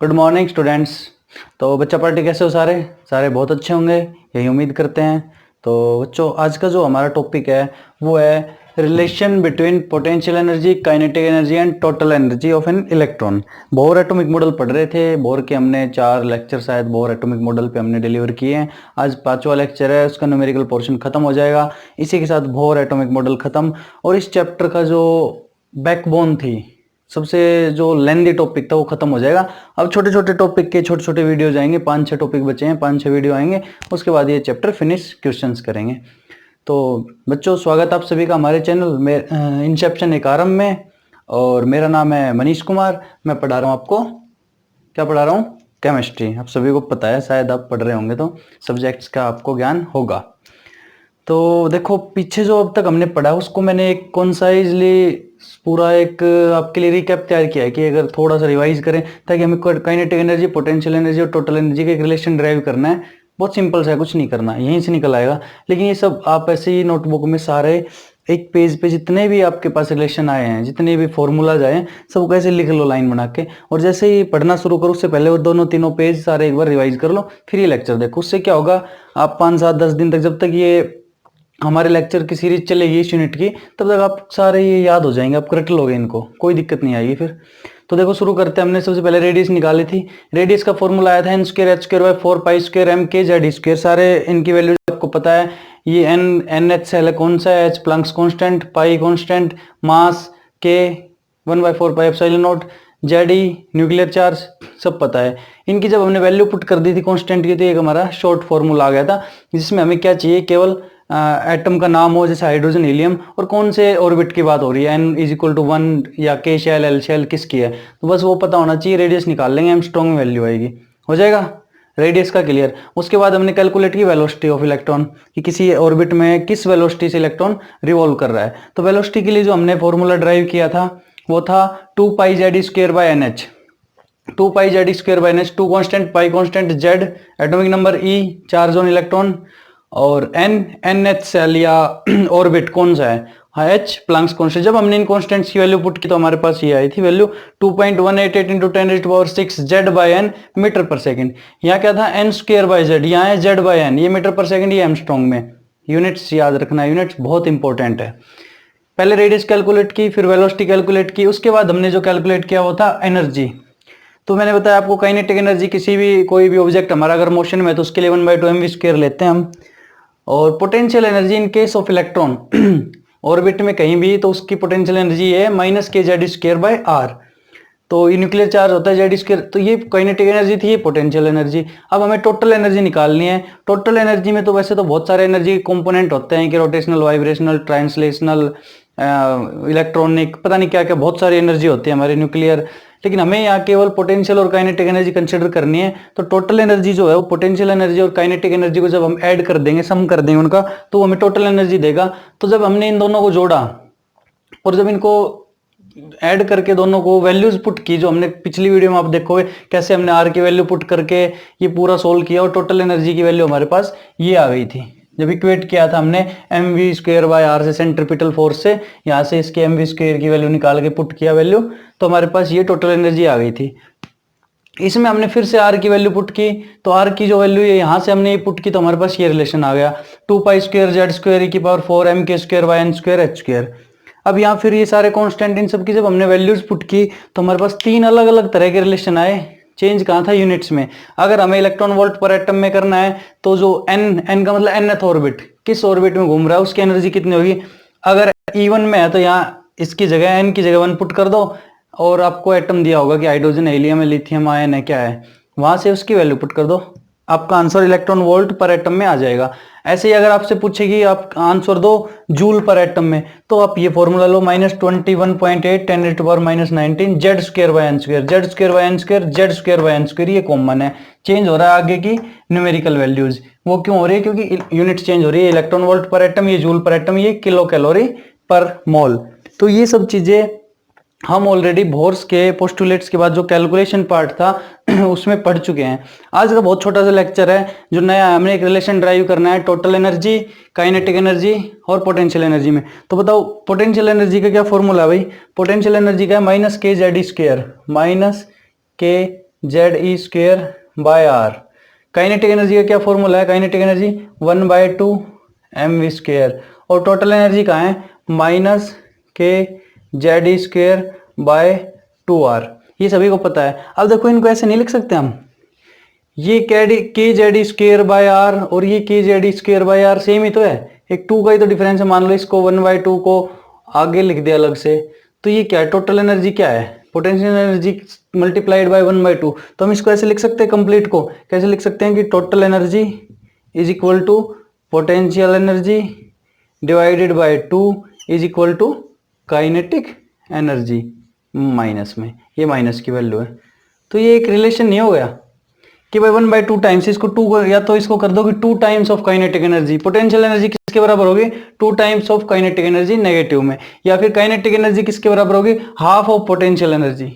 Good morning students. तो बच्चा party कैसे हो? सारे सारे बहुत अच्छे होंगे, यही उम्मीद करते हैं। तो बच्चों, आज का जो हमारा टॉपिक है वो है relation between potential energy, kinetic energy and total energy of an electron. Bore atomic model पढ़ रहे थे। बोर के हमने 4 लेक्चर शायद बोर एटॉमिक मॉडल पे हमने डिलीवर किए हैं। आज 5वां लेक्चर है, उसका न्यूमेरिकल पोर्शन खत्म हो जाएगा। इसी के साथ बोर एटॉमिक मॉडल खत्म, और इस चैप्टर का जो बैकबोन थी, सबसे जो लेंदी टॉपिक था, वो खत्म हो जाएगा। अब छोटे छोटे टॉपिक के छोटे छोटे वीडियो जाएंगे। 5-6 टॉपिक बचे हैं, 5-6 वीडियो आएंगे, उसके बाद ये चैप्टर फिनिश क्वेश्चंस करेंगे। तो बच्चों, स्वागत आप सभी का हमारे चैनल में इंसेप्शन एक आरंभ में। और मेरा नाम है मनीष कुमार। मैं पढ़ा रहा हूँ आपको, क्या पढ़ा रहा हूँ? केमिस्ट्री। आप सभी को पता है, शायद आप पढ़ रहे होंगे तो सब्जेक्ट्स का आपको ज्ञान होगा। तो देखो, पीछे जो अब तक हमने पढ़ा उसको मैंने एक कॉन्साइजली पूरा एक आपके लिए रिकैप तैयार किया है कि अगर थोड़ा सा रिवाइज करें, ताकि हमें काइनेटिक एनर्जी, पोटेंशियल एनर्जी और टोटल एनर्जी का एक रिलेशन ड्राइव करना है। बहुत सिंपल सा है, कुछ नहीं करना, यहीं से निकल आएगा। लेकिन ये सब आप ऐसे ही नोटबुक में सारे एक पेज पे जितने भी आपके पास रिलेशन आए हैं, जितने भी फॉर्मूलाज आए हैं, सबको ऐसे लिख लो लाइन बना के। और जैसे ही पढ़ना शुरू करो उससे पहले वो दोनों तीनों पेज सारे एक बार रिवाइज कर लो, फिर ये लेक्चर देखो। उससे क्या होगा, आप 5-7-10 दिन तक, जब तक ये हमारे लेक्चर की सीरीज चलेगी इस यूनिट की, तब तक आप सारे ये याद हो जाएंगे, आप रट लोगे इनको, कोई दिक्कत नहीं आएगी फिर। तो देखो, शुरू करते हैं। हमने सबसे पहले रेडियस निकाली थी। रेडियस का फॉर्मूला आया था n square h square by 4 pi square m के जेड स्क्वायर। सारे इनकी वैल्यू आपको पता है। ये n h है, कौन सा है? h Planck's constant, pi constant, mass k 1/4 pi epsilon not, Z E nuclear charge, सब पता है। इनकी जब हमने वैल्यू पुट कर दी थी कांस्टेंट की, तो एक हमारा शॉर्ट फॉर्मूला आ गया था, जिसमें हमें क्या चाहिए, केवल एटम का नाम हो, जैसे हाइड्रोजन, हीलियम, और कौन से ऑर्बिट की बात हो रही है, n=1 या k शेल l शेल किसकी है, तो बस वो पता होना चाहिए। रेडियस निकाल लेंगे हम, स्ट्रॉन्ग वैल्यू आएगी, हो जाएगा रेडियस का क्लियर। उसके बाद हमने कैलकुलेट की वेलोसिटी ऑफ इलेक्ट्रॉन, कि किसी ऑर्बिट में किस वेलोसिटी से इलेक्ट्रॉन रिवॉल्व कर रहा है। तो वेलोसिटी के लिए जो हमने फॉर्मूला ड्राइव किया था वो था 2 pi Z square by NH। 2 pi Z square by NH, 2 constant, pi constant, Z atomic number, e charge on electron, और NH सेल या ऑर्बिट कौन सा है, H प्लैंक्स कांस्टेंट। जब हमने इन कांस्टेंट्स की वैल्यू पुट की तो हमारे पास ये आई थी value 2.188 × 10⁻⁶ Z by N metre per second. यहाँ क्या था, n स्क्वायर बाय जेड, यहाँ है जेड बाय एन, ये मीटर पर सेकंड, ये एमस्ट्रॉन्ग में। यूनिट्स याद रखना, यूनिट्स बहुत इंपॉर्टेंट है। पहले रेडियस कैलकुलेट की, फिर वेलोसिटी कैलकुलेट की, उसके बाद हमने जो कैलकुलेट किया वो था एनर्जी। तो मैंने बताया आपको, काइनेटिक एनर्जी किसी भी कोई भी ऑब्जेक्ट हमारा अगर मोशन में है तो उसके लिए 1/2 mv² लेते हैं हम। और potential energy in case of electron orbit में कहीं भी, तो उसकी पोटेंशियल एनर्जी है -kz²/r। तो ये न्यूक्लियर चार्ज होता है Z², तो ये काइनेटिक एनर्जी थी, ये पोटेंशियल एनर्जी। अब हमें टोटल एनर्जी निकालनी है। टोटल एनर्जी में तो वैसे तो बहुत सारे एनर्जी के कंपोनेंट होते हैं, कि रोटेशनल, वाइब्रेशनल, ट्रांसलेशनल, इलेक्ट्रॉनिक, पता नहीं क्या क्या, बहुत सारी एनर्जी होती है हमारे न्यूक्लियर। लेकिन हमें यहाँ केवल पोटेंशियल और काइनेटिक एनर्जी कंसिडर करनी है। तो टोटल एनर्जी जो है वो पोटेंशियल एनर्जी और काइनेटिक एनर्जी को जब हम ऐड कर देंगे, सम कर देंगे उनका, तो हमें टोटल एनर्जी देगा। तो जब हमने इन दोनों को जोड़ा और जब इनको ऐड करके दोनों को वैल्यूज पुट की, जो हमने पिछली वीडियो में आप देखोगे कैसे हमने आर की वैल्यू पुट करके ये पूरा सोल्व किया, और टोटल एनर्जी की वैल्यू हमारे पास ये आ गई थी। जब इक्वेट किया था हमने mv²/r से, सेंट्रीपिटल फोर्स से, यहाँ से इसके mv² की वैल्यू निकाल के पुट किया वैल्यू, तो हमारे पास ये टोटल एनर्जी आ गई थी। इसमें हमने फिर से आर की वैल्यू पुट की, तो आर की जो वैल्यू है यहाँ से हमने ये पुट की, तो हमारे पास ये रिलेशन आ गया 2 pi square z² e⁴ mk²/n²h²। अब यहाँ फिर ये सारे कांस्टेंट, इन सब की जब हमने वैल्यूज पुट की, तो हमारे पास 3 अलग अलग तरह के रिलेशन आए। चेंज कहाँ था, यूनिट्स में। अगर हमें इलेक्ट्रॉन वोल्ट पर एटम में करना है, तो जो n का मतलब nth ऑर्बिट, किस ऑर्बिट में घूम रहा है, उसकी एनर्जी कितनी होगी। अगर E1 में है तो यहाँ इसकी जगह, n की जगह 1 पुट कर दो, और आपको एटम दिया होगा कि हाइड्रोजन, हीलियम है, लिथियम आयन है, क्या है, वहां से उसकी वैल्यू पुट कर दो, आपका आंसर इलेक्ट्रॉन वोल्ट पर एटम में आ जाएगा। ऐसे ही अगर आपसे पूछेगी आप आंसर दो जूल पर एटम में, तो आप ये फॉर्मूला लो, -21.8 10⁻⁻19 z²/n², z²/n², ये कॉमन है। चेंज हो रहा है आगे की न्यूमेरिकल वैल्यूज, वो क्यों हो रही है, क्योंकि यूनिट चेंज हो रही है। इलेक्ट्रॉन वोल्ट पर एटम, ये जूल पर एटम, ये किलो कैलोरी पर मोल। तो ये सब चीजें हम ऑलरेडी बोर्स के पोस्टुलेट्स के बाद जो कैलकुलेशन पार्ट था उसमें पढ़ चुके हैं। आज का बहुत छोटा सा लेक्चर है जो नया, हमने एक रिलेशन ड्राइव करना है टोटल एनर्जी, काइनेटिक एनर्जी और पोटेंशियल एनर्जी में। तो बताओ पोटेंशियल एनर्जी का क्या फॉर्मूला है भाई। पोटेंशियल एनर्जी का है -kz², -k Z e square by r. Kinetic energy का क्या फॉर्मूला है? Kinetic energy 1/2 m v square. और टोटल एनर्जी कहाँ है? माइनस के Z e square bye 2r। ये सभी को पता है। अब देखो इनको ऐसे नहीं लिख सकते हम, ये के जेड स्क्वेयर बाय आर और ये के Z square by R same ही तो है, एक 2 का ही तो डिफरेंस है। मान लो इसको 1/2 को आगे लिख दिया अलग से, तो ये क्या है? टोटल एनर्जी क्या है? Potential energy multiplied by 1/2। तो हम इसको ऐसे लिख सकते हैं कंप्लीट को, कैसे लिख सकते हैं कि total energy is equal to potential energy divided by 2 is equal to kinetic energy minus में, ये माइनस की वैल्यू है। तो ये एक रिलेशन नहीं हो गया कि भाई 1/2 टाइम्स इसको 2, या तो इसको कर दो कि 2 times of kinetic energy. Potential energy किसके बराबर होगी? 2 times of kinetic energy negative में। या फिर काइनेटिक एनर्जी किसके बराबर होगी? Half of potential energy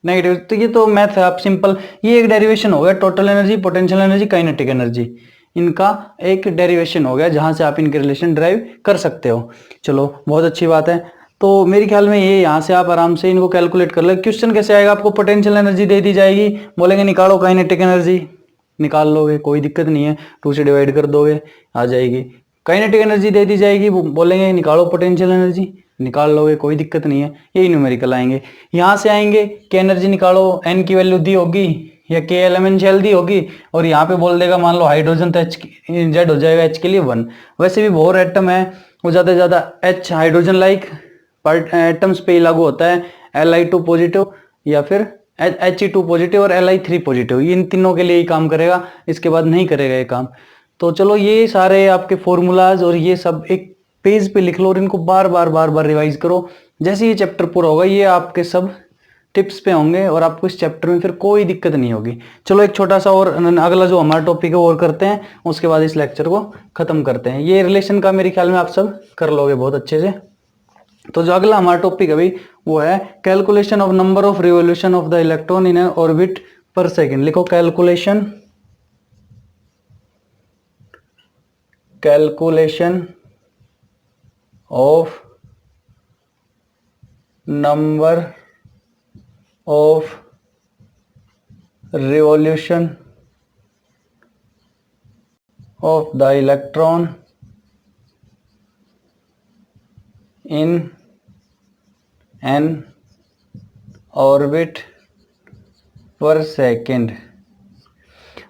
negative. तो ये तो मैथ है, आप सिंपल, ये एक डेरिवेशन हो गया। Total energy, potential energy, kinetic energy, इनका एक डेरिवेशन हो गया जहां से आप इनके रिलेशन ड्राइव कर सकते हो। चलो बहुत अच्छी बात है। तो मेरे ख्याल में ये यहाँ से आप आराम से इनको कैलकुलेट कर लो। क्वेश्चन कैसे आएगा? आपको पोटेंशियल एनर्जी दे दी जाएगी, बोलेंगे निकालो काइनेटिक एनर्जी, निकाल लोगे, कोई दिक्कत नहीं है, 2 से डिवाइड कर दोगे आ जाएगी। काइनेटिक एनर्जी दे दी जाएगी, बोलेंगे निकालो पोटेंशियल एनर्जी, निकाल लोगे, कोई दिक्कत नहीं है। यही न्यूमेरिकल आएंगे। यहाँ से आएंगे कि एनर्जी निकालो, एन की वैल्यू दी होगी या के एलिमेंशियल दी होगी, और यहाँ पे बोल देगा मान लो हाइड्रोजन, तो एच जेड हो जाएगा, एच के लिए 1। वैसे भी बोर एटम है वो ज़्यादा से ज़्यादा एच हाइड्रोजन लाइक एटम्स पे ही लागू होता है, Li2 पॉजिटिव या फिर He2 पॉजिटिव और Li3 पॉजिटिव, इन तीनों के लिए ही काम करेगा, इसके बाद नहीं करेगा ये काम। तो चलो ये सारे आपके फॉर्मूलाज और ये सब एक पेज पे लिख लो और इनको बार बार रिवाइज करो। जैसे ये चैप्टर पूरा होगा ये आपके सब टिप्स पे होंगे और आपको इस चैप्टर में फिर कोई दिक्कत नहीं होगी। चलो एक छोटा सा और अगला जो हमारा टॉपिक है वो और करते हैं, उसके बाद इस लेक्चर को खत्म करते हैं। ये रिलेशन का मेरे ख्याल में आप सब कर लोगे बहुत अच्छे से। तो जो अगला हमारा टॉपिक अभी वो है calculation of number of revolution of the electron in orbit पर सेकेंड। लिखो calculation of number of revolution of the electron in an orbit पर सेकेंड।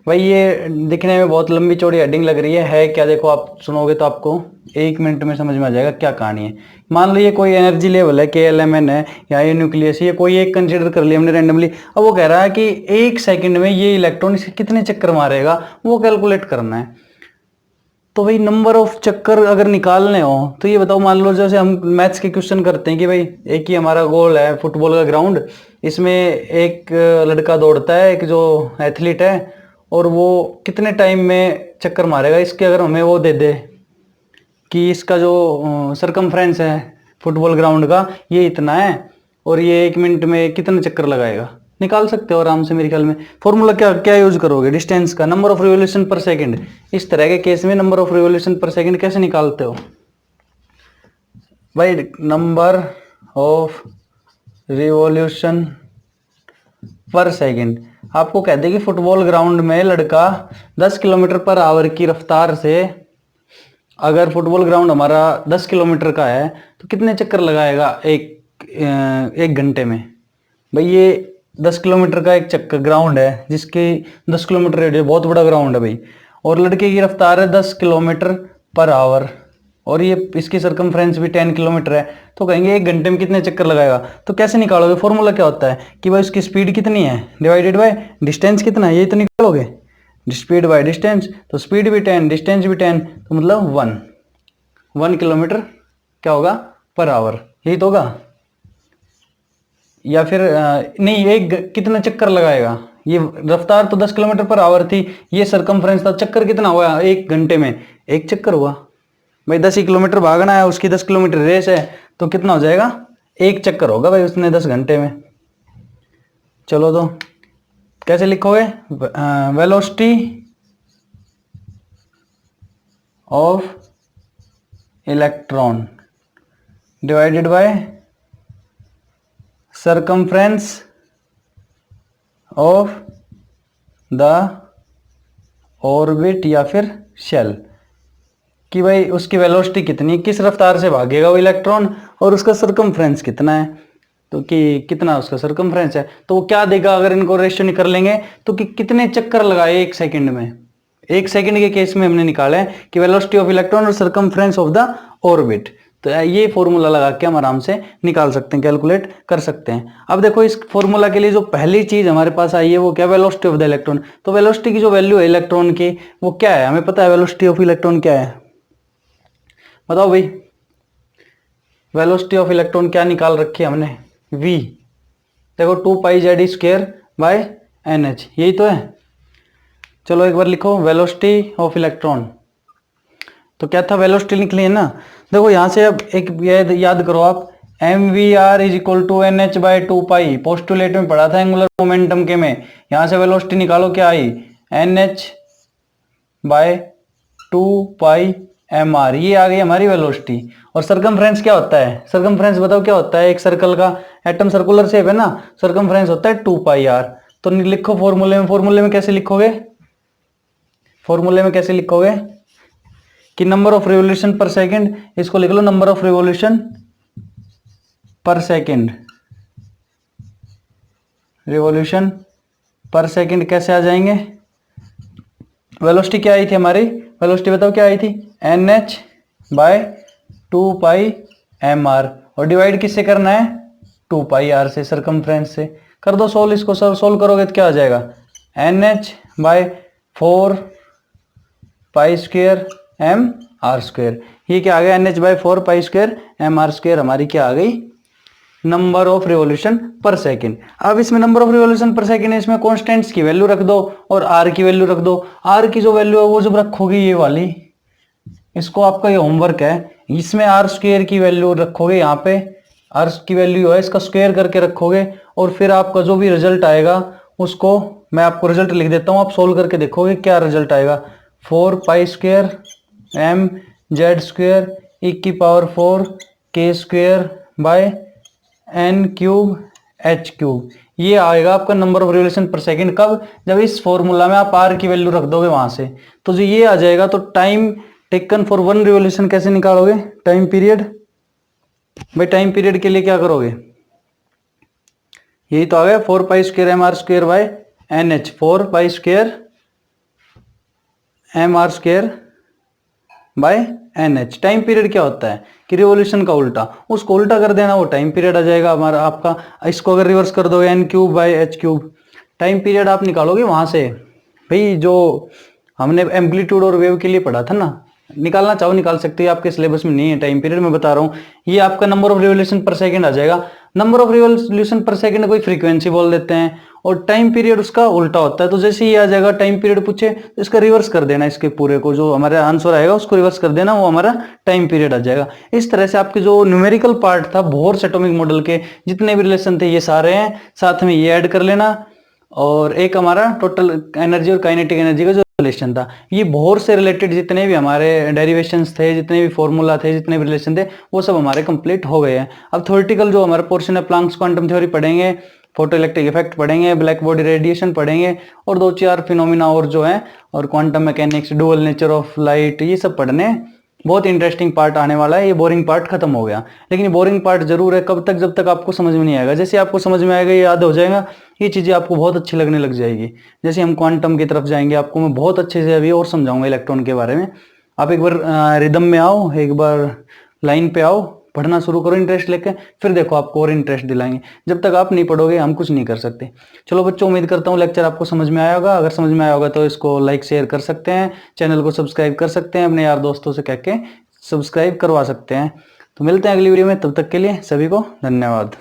भाई ये दिखने में बहुत लंबी चौड़ी हेडिंग लग रही है क्या? देखो आप सुनोगे तो आपको 1 मिनट में समझ में आ जाएगा क्या कहानी है। मान लो ये कोई एनर्जी लेवल है, KLMN है, या ये न्यूक्लियस, ये कोई एक कंसिडर कर लिया हमने रैंडमली। अब वो कह रहा है कि 1 सेकंड में ये इलेक्ट्रॉन कितने चक्कर मारेगा वो कैलकुलेट करना है। तो भाई नंबर ऑफ चक्कर अगर निकालने हो तो ये बताओ, मान लो जैसे हम मैथ्स के क्वेश्चन करते हैं कि भाई एक ही हमारा गोल है फुटबॉल का ग्राउंड, इसमें एक लड़का दौड़ता है, एक जो एथलीट है, और वो कितने टाइम में चक्कर मारेगा, इसके अगर हमें वो दे दे कि इसका जो सरकमफ्रेंस है फुटबॉल ग्राउंड का ये इतना है और ये 1 मिनट में कितने चक्कर लगाएगा, निकाल सकते हो आराम से। मेरे ख्याल में फॉर्मूला क्या क्या यूज करोगे? डिस्टेंस का, नंबर ऑफ रिवॉल्यूशन पर सेकंड। इस तरह के केस में नंबर ऑफ रिवॉल्यूशन पर सेकंड कैसे निकालते हो भाई? नंबर ऑफ रिवॉल्यूशन पर सेकंड आपको कह दे कि फुटबॉल ग्राउंड में लड़का 10 किलोमीटर पर आवर की रफ्तार से, अगर फुटबॉल ग्राउंड हमारा 10 किलोमीटर का है तो कितने चक्कर लगाएगा एक घंटे में? भाई ये 10 किलोमीटर का एक चक्कर ग्राउंड है जिसकी 10 किलोमीटर रेडियस, बहुत बड़ा ग्राउंड है भाई, और लड़के की रफ्तार है 10 किलोमीटर पर आवर, और ये इसकी सरकमफ्रेंस भी 10 किलोमीटर है, तो कहेंगे 1 घंटे में कितने चक्कर लगाएगा। तो कैसे निकालोगे? फॉर्मूला क्या होता है कि भाई उसकी स्पीड कितनी है डिवाइडेड बाय डिस्टेंस कितना है, ये तो निकालोगे। स्पीड बाय डिस्टेंस, तो स्पीड भी 10 डिस्टेंस भी 10, तो मतलब 1 किलोमीटर क्या होगा पर आवर, यही तो होगा। या फिर नहीं, कितना चक्कर लगाएगा? ये रफ्तार तो 10 किलोमीटर पर आवर थी, ये सरकमफ्रेंस था, चक्कर कितना हुआ 1 घंटे में? 1 चक्कर हुआ भाई। 10 ही किलोमीटर भागना है, उसकी 10 किलोमीटर रेस है, तो कितना हो जाएगा? 1 चक्कर होगा भाई उसने 10 घंटे में। चलो तो कैसे लिखोगे? Velocity of electron divided by circumference of the orbit या फिर शेल, कि भाई उसकी वेलोसिटी कितनी, किस रफ्तार से भागेगा वो इलेक्ट्रॉन, और उसका सरकमफ्रेंस कितना है, तो कि कितना उसका सरकमफ्रेंस है, तो वो क्या देगा अगर इनको रेशियो कर लेंगे, तो कि कितने चक्कर लगाए एक सेकंड में। एक सेकंड के केस में हमने निकाला है कि वेलोसिटी ऑफ इलेक्ट्रॉन और सरकमफ्रेंस ऑफ द ऑर्बिट, तो ये फॉर्मूला लगा के हम आराम से निकाल सकते हैं, कैलकुलेट कर सकते हैं। अब देखो इस फॉर्मूला के लिए जो पहली चीज हमारे पास आई है वो क्या, वेलोसिटी ऑफ द इलेक्ट्रॉन। तो वेलोसिटी की जो वैल्यू है इलेक्ट्रॉन की वो क्या है, हमें पता है वेलोसिटी ऑफ इलेक्ट्रॉन क्या है, बताओ भाई। वेलोसिटी ऑफ इलेक्ट्रॉन क्या निकाल रखी है हमने, v, देखो 2πz² बाय NH, यही तो है। चलो एक बार लिखो वेलोसिटी ऑफ इलेक्ट्रॉन, तो क्या था, वेलोसिटी निकली है ना। देखो यहां से अब एक याद करो आप, mvr is equal to NH by 2π, postulate में पढ़ा था एंगुलर मोमेंटम के में। यहां से वेलोसिटी निकालो, क्या आई, NH बाय 2π mr, ये आ गई हमारी वेलोसिटी। और सरकमफ्रेंस क्या होता है, सरकमफ्रेंस बताओ क्या होता है, एक सर्कल का, एटम सर्कुलर शेप है ना, सरकमफ्रेंस होता है 2πr। तो लिखो फॉर्मूले में, फॉर्मूले में कैसे लिखोगे, फॉर्मूले में कैसे लिखोगे कि number of revolution per second, इसको लिख लो number of revolution per second, revolution per second कैसे आ जाएंगे, वेलोसिटी क्या आई थी हमारी, वेलोसिटी बताओ क्या आई थी, NH बाय 2πmr, और डिवाइड किससे करना है, 2πr से, सरकमफ्रेंस से। कर दो सोल्व, इसको सोल्व करोगे तो क्या आ जाएगा, NH बाय 4π² mr², ये क्या आ गया, NH बाय 4π² mr² हमारी क्या आ गई, number of revolution per second. अब इसमें number of revolution per second है, इसमें कांस्टेंट्स की वैल्यू रख दो और आर की वैल्यू रख दो। आर की जो वैल्यू है वो जब रखोगे ये वाली, इसको आपका ये होमवर्क है, इसमें r² की वैल्यू रखोगे, यहाँ पे r की वैल्यू है, इसका स्क्वायर करके रखोगे, और फिर आपका जो भी रिजल्ट आएगा उसको मैं आपको रिजल्ट लिख देता हूँ, आप सोल्व करके देखोगे क्या रिजल्ट आएगा, 4π² mz² e⁴ k² bye n³ h³, ये आएगा आपका number of revolution per second. कब, जब इस फॉर्मूला में आप r की वैल्यू रख दोगे वहां से, तो जो ये आ जाएगा। तो time taken for one revolution कैसे निकालोगे, टाइम पीरियड, भाई टाइम पीरियड के लिए क्या करोगे, यही तो आ गया 4π² mr² by NH, 4π² mr² by NH। Time period क्या होता है कि रिवोल्यूशन का उल्टा, उसको उल्टा कर देना, वो टाइम पीरियड आ जाएगा हमारा आपका। इसको अगर रिवर्स कर दोगे n³ bye h³, time period आप निकालोगे वहां से। भाई जो हमने एम्पलीट्यूड और वेव के लिए पढ़ा था ना, निकालना चाहो निकाल सकते हो, आपके सिलेबस में नहीं है टाइम पीरियड, मैं बता रहा हूँ। ये आपका number of revolution per second आ जाएगा। Number of revolution per second कोई फ्रीक्वेंसी बोल देते हैं, और टाइम पीरियड उसका उल्टा होता है। तो जैसे ये आ जाएगा टाइम पीरियड पूछे तो इसका रिवर्स कर देना, इसके पूरे को जो हमारा आंसर आएगा उसको रिवर्स कर देना, वो हमारा टाइम पीरियड आ जाएगा। इस तरह से आपके जो न्यूमेरिकल पार्ट था बोर्स एटॉमिक मॉडल के जितने भी रिलेशन थे ये सारे हैं, साथ में ये ऐड कर लेना। और एक हमारा टोटल एनर्जी और काइनेटिक एनर्जी का जो रिलेशन था, ये बोर से रिलेटेड जितने भी हमारे डेरिवेशंस थे, जितने भी फॉर्मूला थे, जितने भी रिलेशन थे, वो सब हमारे कंप्लीट हो गए हैं। अब थ्योरेटिकल जो हमारा पोर्शन है, प्लांक्स क्वांटम थ्योरी पढ़ेंगे, फोटो इलेक्ट्रिक इफेक्ट पढ़ेंगे, ब्लैक बॉडी रेडिएशन पढ़ेंगे, और 2-4 फिनोमिना और जो है, और quantum mechanics, dual nature of light, ये सब पढ़ने। बहुत इंटरेस्टिंग पार्ट आने वाला है। ये बोरिंग पार्ट खत्म हो गया, लेकिन ये बोरिंग पार्ट जरूर है। कब तक, जब तक आपको समझ में नहीं आएगा। जैसे आपको समझ में आएगा, ये याद हो जाएगा, ये चीजें आपको बहुत अच्छी लगने लग जाएगी। जैसे हम क्वांटम की तरफ जाएंगे, आपको मैं बहुत अच्छे से अभी और समझाऊंगा इलेक्ट्रॉन के बारे में। आप एक बार रिदम में आओ, एक बार लाइन पे आओ, पढ़ना शुरू करो इंटरेस्ट लेके, फिर देखो आपको और इंटरेस्ट दिलाएंगे। जब तक आप नहीं पढ़ोगे हम कुछ नहीं कर सकते। चलो बच्चों, उम्मीद करता हूँ लेक्चर आपको समझ में आया होगा। अगर समझ में आया होगा तो इसको लाइक शेयर कर सकते हैं, चैनल को सब्सक्राइब कर सकते हैं, अपने यार दोस्तों से कह के सब्सक्राइब करवा सकते हैं। तो मिलते हैं अगली वीडियो में, तब तक के लिए सभी को धन्यवाद।